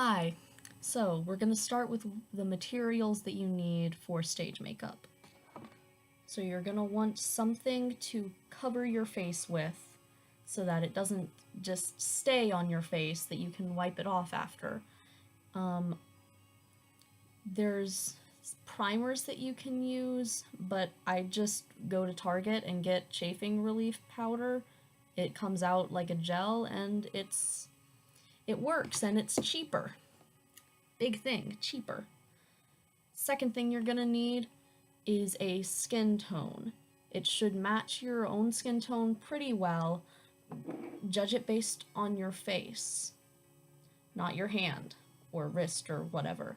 Hi. So, we're going to start with the materials that you need for stage makeup. So you're going to want something to cover your face with so that it doesn't just stay on your face, that you can wipe it off after. There's primers that you can use, but I just go to Target and get chafing relief powder. It comes out like a gel and it works and it's cheaper. Big thing, cheaper. Second thing you're gonna need is a skin tone. It should match your own skin tone pretty well. Judge it based on your face, not your hand or wrist or whatever.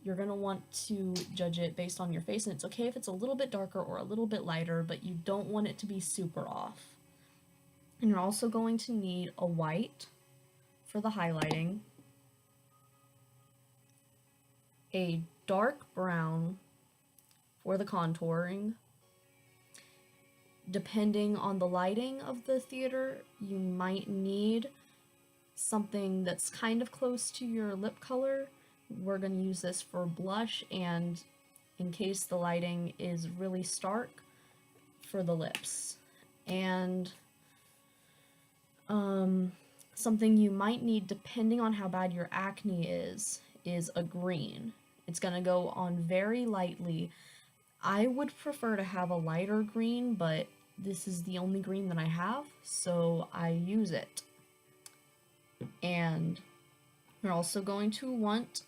You're gonna want to judge it based on your face, and it's okay if it's a little bit darker or a little bit lighter, but you don't want it to be super off. And you're also going to need a white for the highlighting, a dark brown for the contouring. Depending on the lighting of the theater, you might need something that's kind of close to your lip color. We're going to use this for blush, and in case the lighting is really stark, for the lips. And something you might need, depending on how bad your acne is a green. It's going to go on very lightly. I would prefer to have a lighter green, but this is the only green that I have, so I use it. And you're also going to want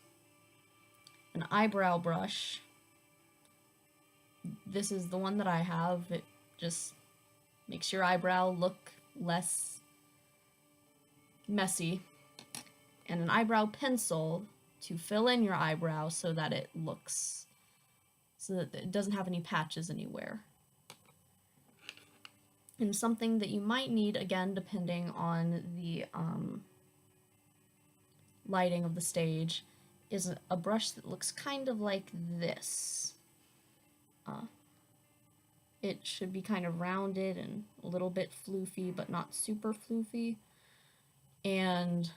an eyebrow brush. This is the one that I have. It just makes your eyebrow look less messy. And an eyebrow pencil to fill in your eyebrow so that it doesn't have any patches anywhere. And something that you might need, again, depending on the lighting of the stage, is a brush that looks kind of like this. It should be kind of rounded and a little bit floofy, but not super floofy. And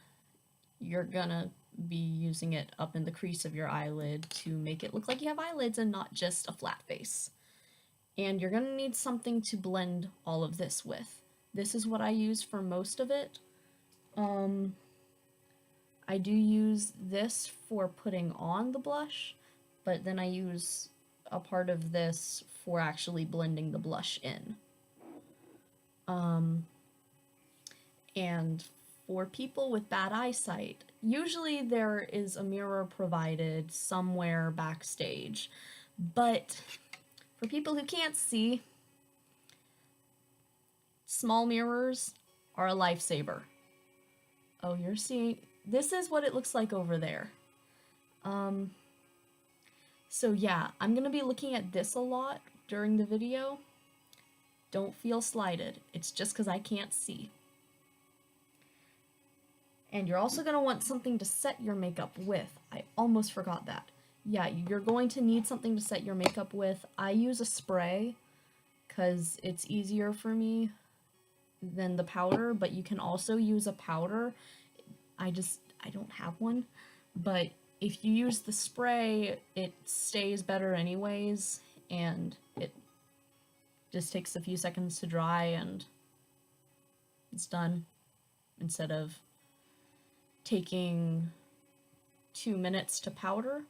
you're gonna be using it up in the crease of your eyelid to make it look like you have eyelids and not just a flat face. And you're gonna need something to blend all of this with. This is what I use for most of it. I do use this for putting on the blush, but then I use a part of this for actually blending the blush in. And for people with bad eyesight, usually there is a mirror provided somewhere backstage, but for people who can't see, small mirrors are a lifesaver. Oh, you're seeing, this is what it looks like over there. So yeah, I'm gonna be looking at this a lot during the video. Don't feel slighted, it's just because I can't see. And you're also going to want something to set your makeup with. I almost forgot that. Yeah, you're going to need something to set your makeup with. I use a spray because it's easier for me than the powder, but you can also use a powder. I don't have one, but if you use the spray, it stays better anyways, and it just takes a few seconds to dry and it's done, instead of taking 2 minutes to powder,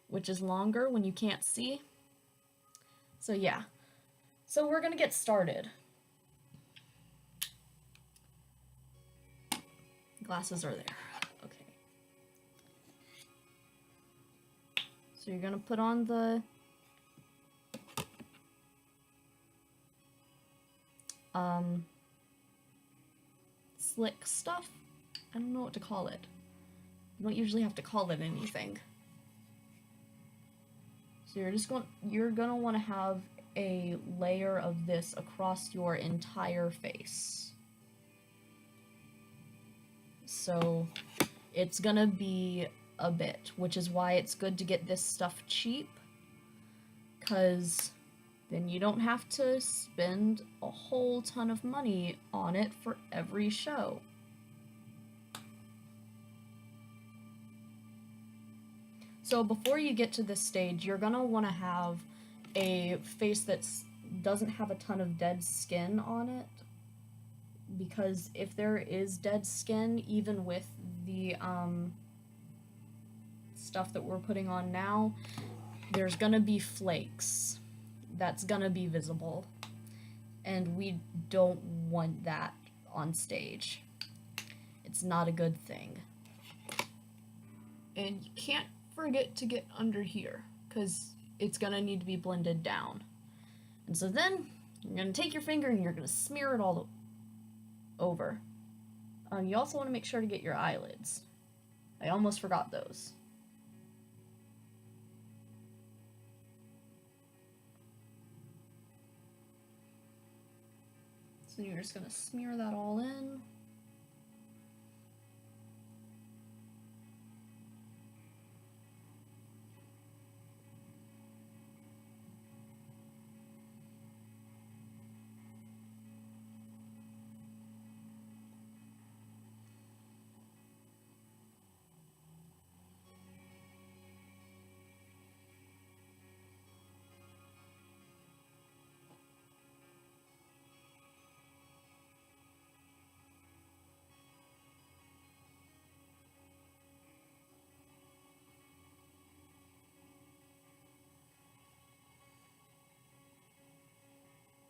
which is longer when you can't see. So yeah, so we're gonna get started. Glasses are there. Okay. So you're gonna put on the slick stuff. I don't know what to call it. You don't usually have to call it anything. So you're gonna want to have a layer of this across your entire face. So it's gonna be a bit, which is why it's good to get this stuff cheap, because then you don't have to spend a whole ton of money on it for every show. So before you get to this stage, you're gonna want to have a face that doesn't have a ton of dead skin on it, because if there is dead skin, even with the stuff that we're putting on now, there's gonna be flakes that's gonna be visible, and we don't want that on stage. It's not a good thing. And you can't forget to get under here, because it's gonna need to be blended down. And so then you're gonna take your finger and you're gonna smear it all over. You also want to make sure to get your eyelids. I almost forgot those. So you're just gonna smear that all in.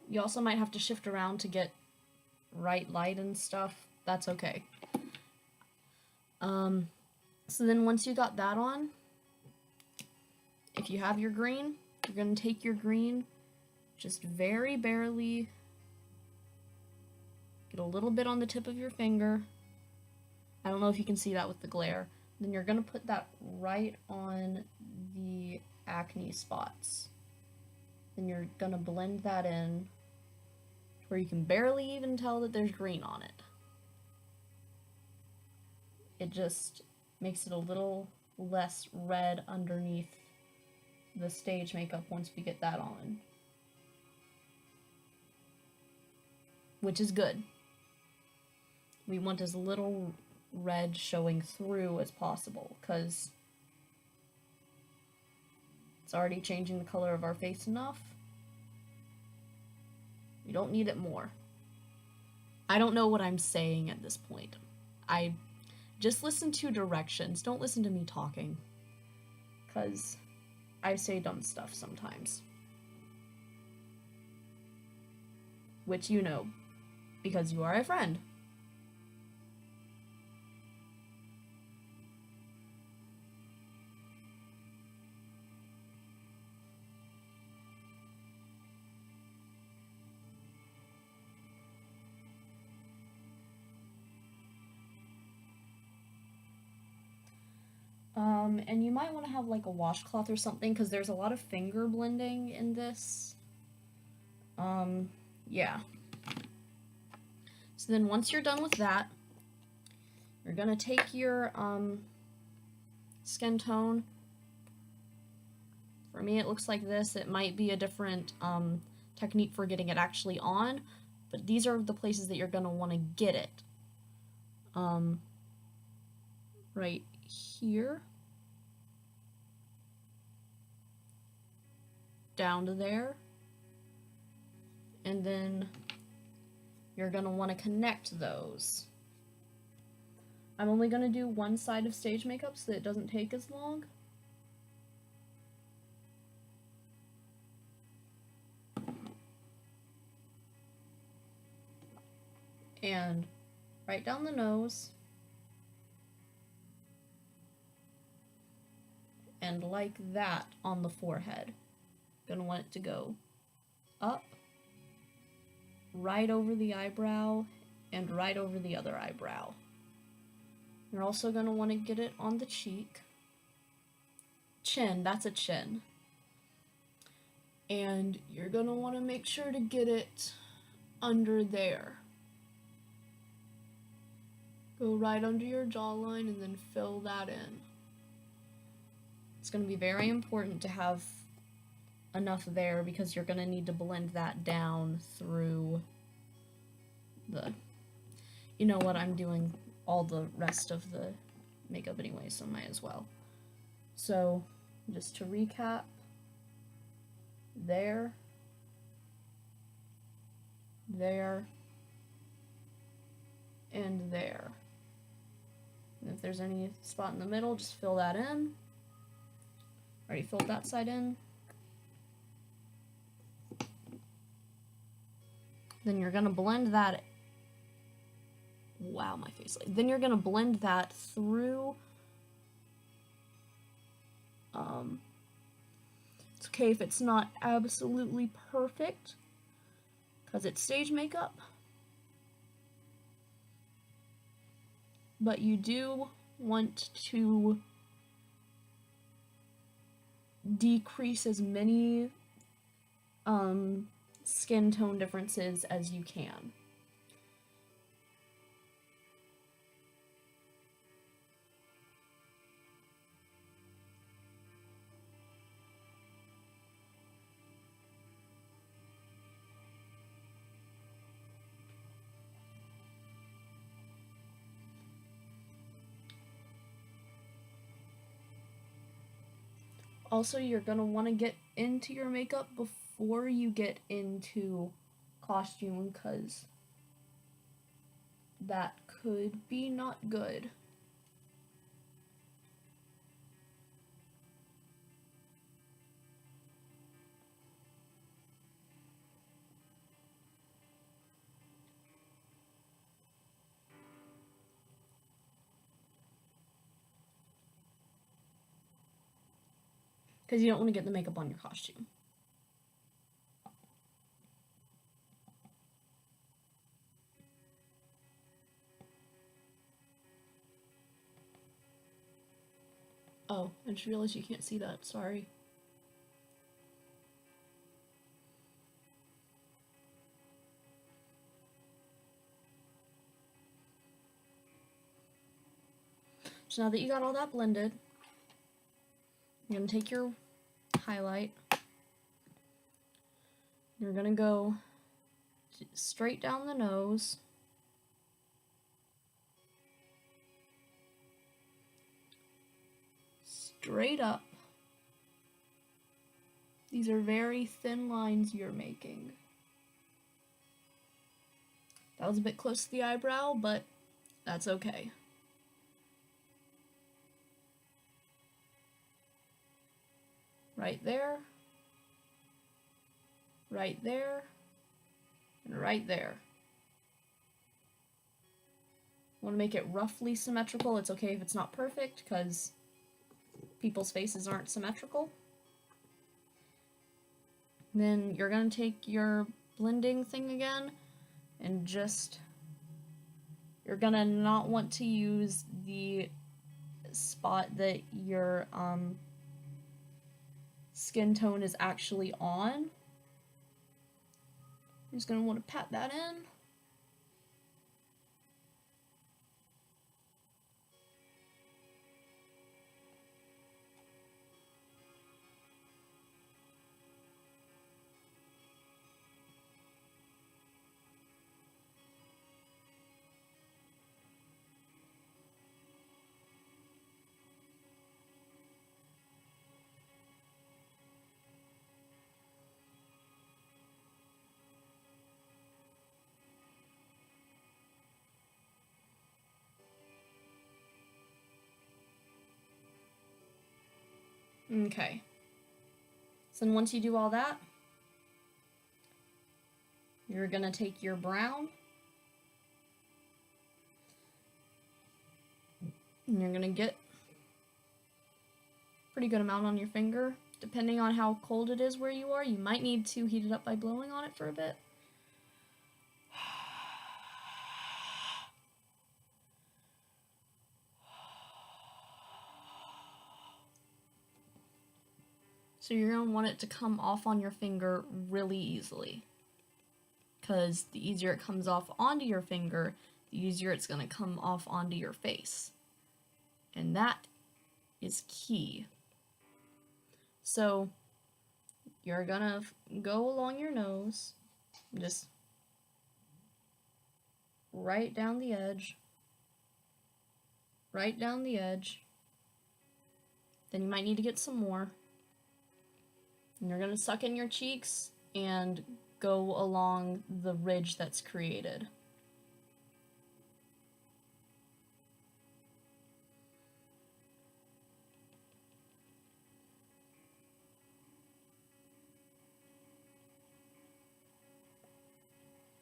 You also might have to shift around to get right light and stuff. That's okay. So then once you got that on, if you have your green, you're going to take your green, just very barely, get a little bit on the tip of your finger. I don't know if you can see that with the glare. Then you're going to put that right on the acne spots. Then you're going to blend that in where you can barely even tell that there's green on it. It just makes it a little less red underneath the stage makeup once we get that on, which is good. We want as little red showing through as possible, because it's already changing the color of our face enough. We don't need it more. I don't know what I'm saying at this point. I just listen to directions. Don't listen to me talking, because I say dumb stuff sometimes. Which you know, because you are a friend. And you might want to have like a washcloth or something, because there's a lot of finger blending in this. Yeah. So then once you're done with that, you're gonna take your skin tone. For me, it looks like this. It might be a different technique for getting it actually on, but these are the places that you're gonna want to get it. Right here, down to there, and then you're going to want to connect those. I'm only going to do one side of stage makeup so that it doesn't take as long. And right down the nose. And like that on the forehead. Gonna want it to go up, right over the eyebrow, and right over the other eyebrow. You're also gonna want to get it on the cheek. Chin, that's a chin. And you're gonna want to make sure to get it under there. Go right under your jawline and then fill that in. It's going to be very important to have enough there, because you're going to need to blend that down through the... You know what, I'm doing all the rest of the makeup anyway, so might as well. So, just to recap, there, there, and there. And if there's any spot in the middle, just fill that in. Already filled that side in. Then you're gonna blend that. Wow, my face. Then you're gonna blend that through. It's okay if it's not absolutely perfect, because it's stage makeup. But you do want to decrease as many skin tone differences as you can. Also, you're gonna want to get into your makeup before you get into costume, because that could be not good. Because you don't want to get the makeup on your costume. Oh, I just realized you can't see that, sorry. So now that you got all that blended, you're going to take your highlight. You're going to go straight down the nose. Straight up. These are very thin lines you're making. That was a bit close to the eyebrow, but that's okay. Right there, right there, and right there. Want to make it roughly symmetrical. It's okay if it's not perfect, because people's faces aren't symmetrical. Then you're going to take your blending thing again, and just, you're going to not want to use the spot that your skin tone is actually on. You're just going to want to pat that in. Okay. So then once you do all that, you're gonna take your brown, and you're gonna get a pretty good amount on your finger. Depending on how cold it is where you are, you might need to heat it up by blowing on it for a bit. So you're going to want it to come off on your finger really easily, because the easier it comes off onto your finger, the easier it's going to come off onto your face. And that is key. So you're going to go along your nose, just right down the edge, right down the edge. Then you might need to get some more. And you're gonna suck in your cheeks and go along the ridge that's created.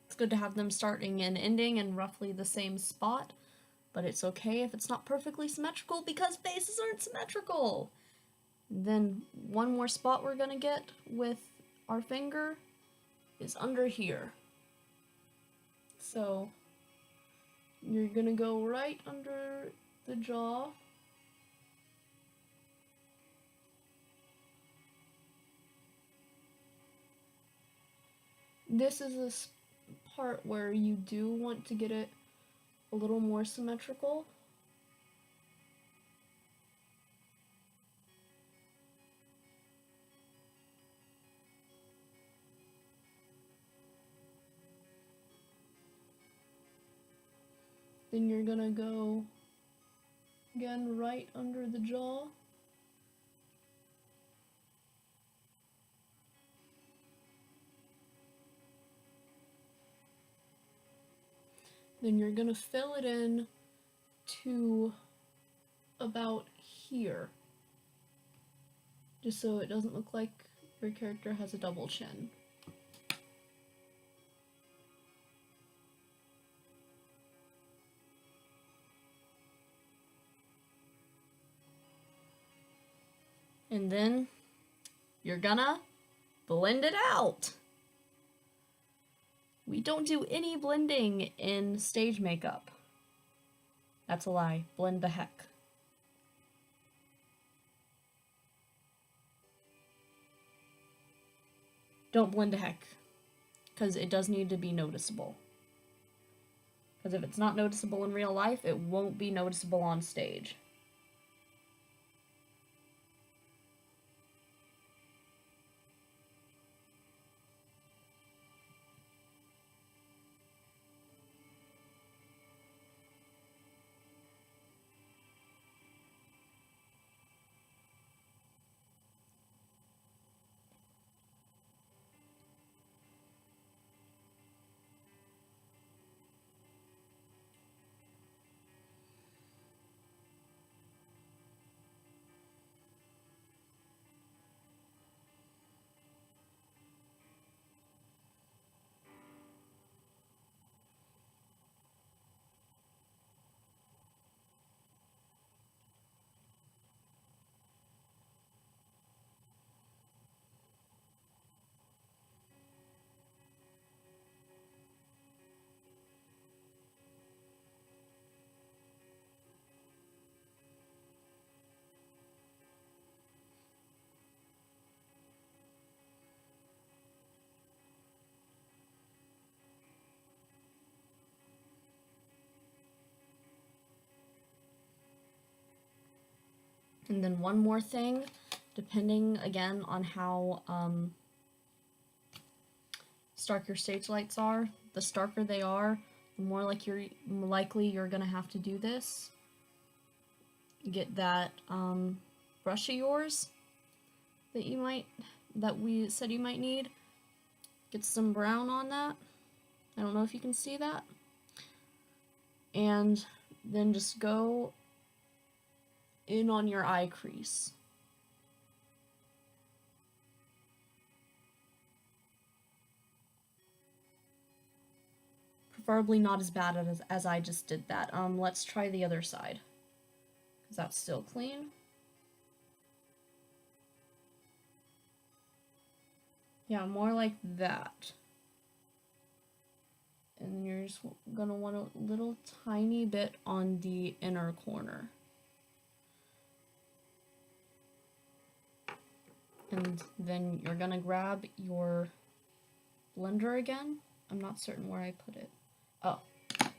It's good to have them starting and ending in roughly the same spot, but it's okay if it's not perfectly symmetrical because faces aren't symmetrical. Then one more spot we're gonna get with our finger is under here. So you're gonna go right under the jaw. This is a part where you do want to get it a little more symmetrical. Then you're gonna go again right under the jaw. Then you're gonna fill it in to about here, just so it doesn't look like your character has a double chin. And then you're gonna blend it out. We don't do any blending in stage makeup. That's a lie. Blend the heck. Don't blend the heck, because it does need to be noticeable. Because if it's not noticeable in real life, it won't be noticeable on stage. And then one more thing, depending again on how stark your stage lights are, the starker they are, the more likely you're gonna have to do this. Get that brush of yours that we said you might need. Get some brown on that. I don't know if you can see that. And then just go in on your eye crease. Preferably not as bad as I just did that. Let's try the other side, because that's still clean. Yeah, more like that. And you're just gonna want a little tiny bit on the inner corner. And then you're gonna grab your blender again. I'm not certain where I put it. Oh. You're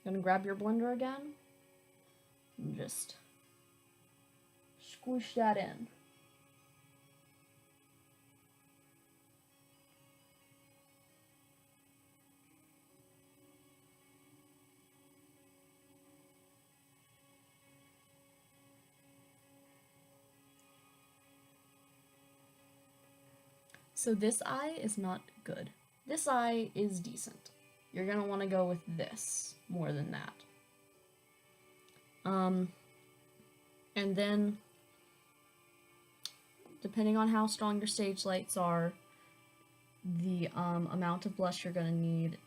gonna grab your blender again and just squish that in. So this eye is not good. This eye is decent. You're gonna want to go with this more than that. And then, depending on how strong your stage lights are, the amount of blush you're gonna need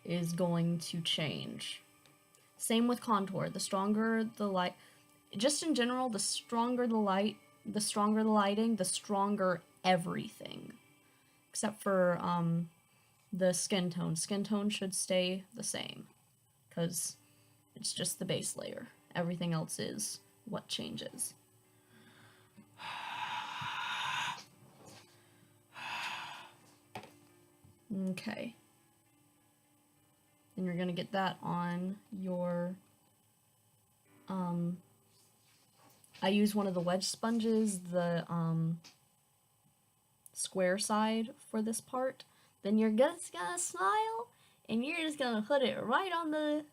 is going to change. Same with contour. The stronger the light, just in general, the stronger the light, the stronger the lighting, the stronger everything. Except for the skin tone. Skin tone should stay the same, because it's just the base layer. Everything else is what changes. Okay. And you're gonna get that on your, I use one of the wedge sponges, the square side for this part. Then you're just gonna smile, and you're just gonna put it right on the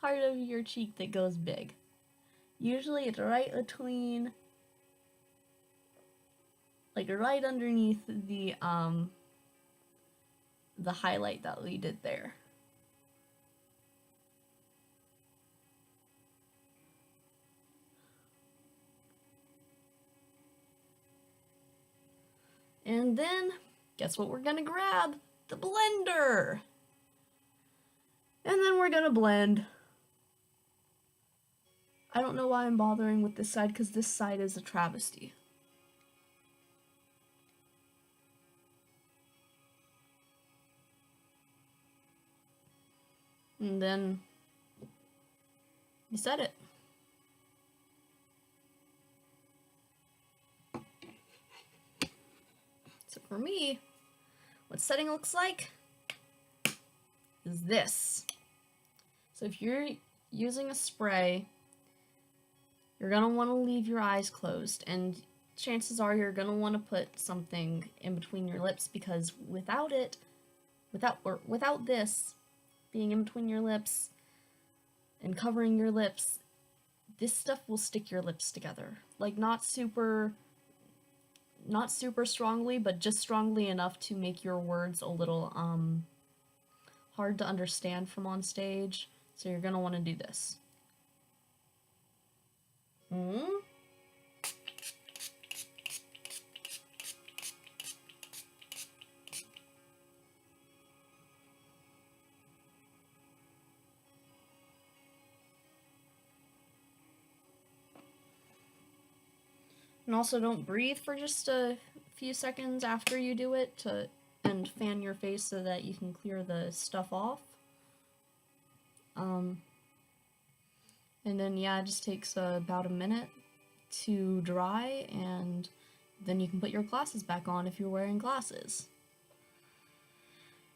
part of your cheek that goes big. Usually it's right between, like right underneath the highlight that we did there. And then, guess what we're gonna grab? The blender! And then we're gonna blend. I don't know why I'm bothering with this side, because this side is a travesty. And then you set it. So for me, what setting looks like is this. So if you're using a spray, you're gonna want to leave your eyes closed, and chances are you're gonna want to put something in between your lips, because without this being in between your lips and covering your lips, this stuff will stick your lips together. Like not super strongly, but just strongly enough to make your words a little hard to understand from on stage. So you're gonna want to do this. And also don't breathe for just a few seconds after you do it and fan your face so that you can clear the stuff off. And then yeah, it just takes about a minute to dry, and then you can put your glasses back on if you're wearing glasses.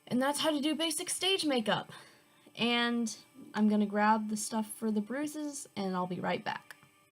And that's how to do basic stage makeup. And I'm gonna grab the stuff for the bruises, and I'll be right back.